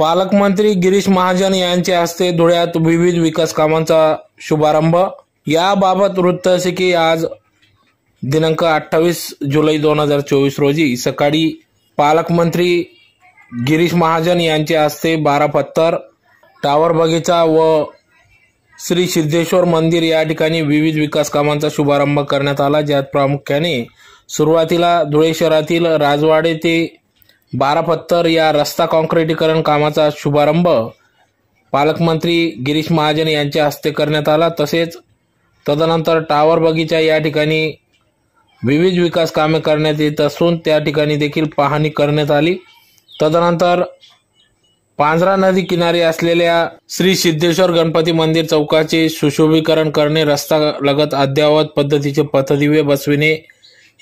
पालकमंत्री गिरीश महाजन यांच्या हस्ते धुळ्यात विविध विकास कामांचा शुभारंभ। याबाबत वृत्त असे की आज दिनांक 28 जुलै 2024 रोजी सकाळी पालकमंत्री गिरीश महाजन यांच्या हस्ते 12 पत्थर, टावर बगीचा व श्री सिद्धेश्वर मंदिर या ठिकाणी विविध विकास कामांचा शुभारंभ करण्यात आला, ज्यात प्रामुख्याने सुरुवातीला धुळे शहरातील राजवाडे ते 12 पत्थर या रस्ता काँक्रिटीकरण कामाचा शुभारंभ पालकमंत्री गिरीश महाजन यांच्या हस्ते करण्यात आला। तसेच तदनंतर टावर बगीचा या ठिकाणी विविध विकास कामे करण्यात येत असून त्या ठिकाणी देखील पाहणी करण्यात आली। तदनंतर पांझरा नदी किनारी असलेल्या श्री सिद्धेश्वर गणपती मंदिर चौकाचे सुशोभीकरण करणे, रस्ता लगत अद्ययावत पद्धतीचे पथदिवे बसविणे,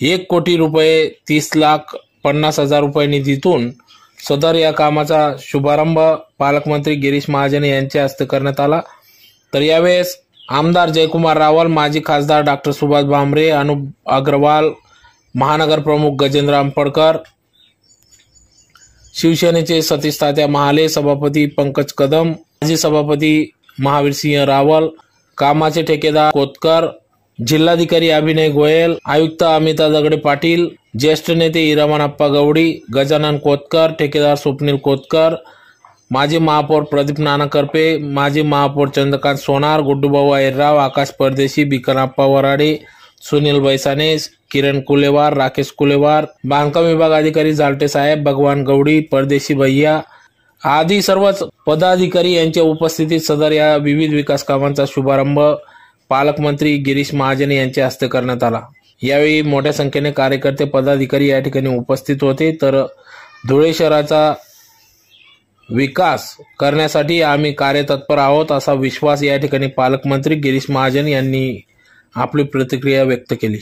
1 कोटी रुपये 30,50,000 रुपये निधीतून सदर या कामाचा शुभारंभ पालकमंत्री गिरीश महाजन यांच्या हस्ते करण्यात आला। तर यावेळेस आमदार जयकुमार रावल, माजी खासदार डॉक्टर सुभाष भामरे, अनुप अग्रवाल, महानगर प्रमुख गजेंद्र आंबेडकर, शिवसेनेचे सतीश तात्या महाले, सभापती पंकज कदम, माजी सभापती महावीर सिंह रावल, कामाचे ठेकेदार कोतकर, जिल्हाधिकारी अभिनय गोयल, आयुक्त अमिता दगडे पाटील, ज्येष्ठ नेते हिरामनप्पा गवडी, गजानन कोतकर, ठेकेदार स्वप्नील कोतकर, माजी महापौर प्रदीप नाना करपे, माजी महापौर चंद्रकांत सोनार, गुड्डूभाऊ अहिरराव, आकाश परदेशी, बिकनप्पा वराडे, सुनील बैसाने, किरण कुलेवार, राकेश कुलेवार, बांधकाम विभाग अधिकारी जालटे साहेब, भगवान गवडी, परदेशी भैया आदी सर्वच पदाधिकारी यांच्या उपस्थितीत सदर या विविध विकास कामांचा शुभारंभ पालकमंत्री गिरीश महाजन यांच्या हस्ते करण्यात आला। यावेळी मोठ्या संख्येने कार्यकर्ते, पदाधिकारी या ठिकाणी उपस्थित होते। तर धुळे शहराचा विकास करण्यासाठी आम्ही कार्यतत्पर आहोत असा विश्वास या ठिकाणी पालकमंत्री गिरीश महाजन यांनी आपली प्रतिक्रिया व्यक्त केली।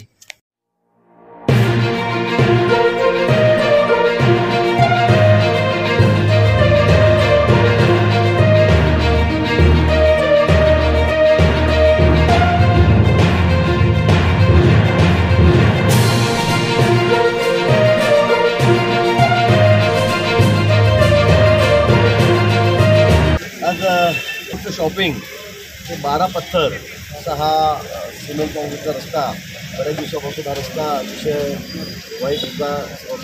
आज शॉपिंग ते 12 पत्थर असा हा सिमेंट काँक्रीटचा रस्ता, बऱ्याच दिवसापासून हा रस्ता अतिशय वाईट होता,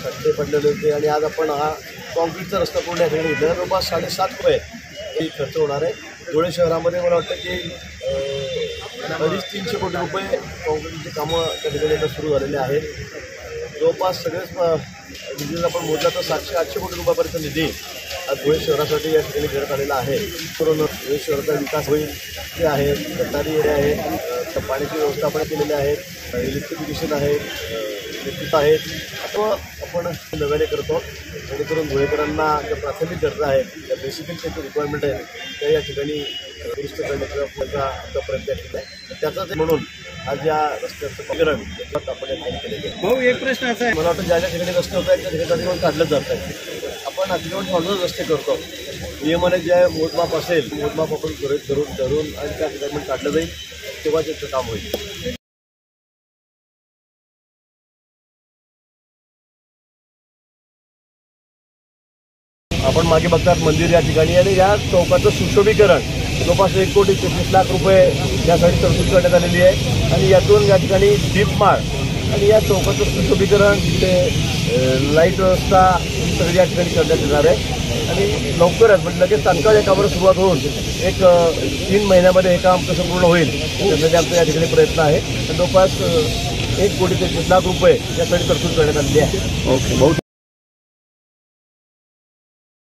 खड्डे पडलेले होते आणि आज आपण हा काँक्रीटचा रस्ता पूर्ण या ठिकाणी जवळपास 7.5 रुपये खर्च होणार आहे। धुळे शहरामध्ये मला वाटतं की 250-300 कोटी रुपये काँक्रीटची कामं त्या ठिकाणी आता सुरू झालेले आहेत। जवळपास सगळेच निधी आपण मोजला तर 700-800 कोटी रुपयापर्यंत निधी आज धुळे शहरासाठी या ठिकाणी देण्यात आलेला आहे। करून धुळे शहराचा विकास होईल ते आहेत, गटारी एरिया आहेत, पाण्याची व्यवस्थापन केलेले आहेत, इलेक्ट्रिफिकेशन आहे, विद्युत आहेत, अथवा आपण नव्याने करतो जेणेकरून धुळेकरांना ज्या प्राथमिक गरजा आहेत, ज्या बेसिक त्यांची रिक्वायरमेंट आहे त्या या ठिकाणी दुरुस्त करण्याचा आमचा प्रयत्न आहे। त्याचाच म्हणून आज या रस्त्याचं कामगार आपण या ठिकाणी केलेलं आहे। भाऊ, एक प्रश्न असा आहे, मला वाटतं ज्या ज्या ठिकाणी रस्ते होत आहेत त्या ठिकाणी काढलं जात आहे। आपण अतिक्रमण पाडूनच रस्ते करतो, नियमाने जे मोजमाप असेल मोजमाप आपण धरून आणि त्या ठिकाणी काढलं जाईल, तेव्हा त्याचं काम होईल। आपण मागे बघतात मंदिर या ठिकाणी आणि या चौकाचं सुशोभीकरण जवळपास 1 कोटी 33 लाख रुपये यासाठी तरतूद करण्यात आलेली आहे आणि यातून या ठिकाणी दीपमाळ आणि या चौकाचं सुशोभीकरण, ते लाईट व्यवस्था सगळी या ठिकाणी करण्यात येणार आहे आणि लवकरच म्हणजे लगेच तात्काळ या कामाला सुरुवात होऊन एक 3 महिन्यामध्ये हे काम कसं पूर्ण होईल त्यासाठी आमचा या ठिकाणी प्रयत्न आहे। जवळपास 1 कोटी 33 लाख रुपये यासाठी तरतूद करण्यात आलेली आहे। ओके, बहुत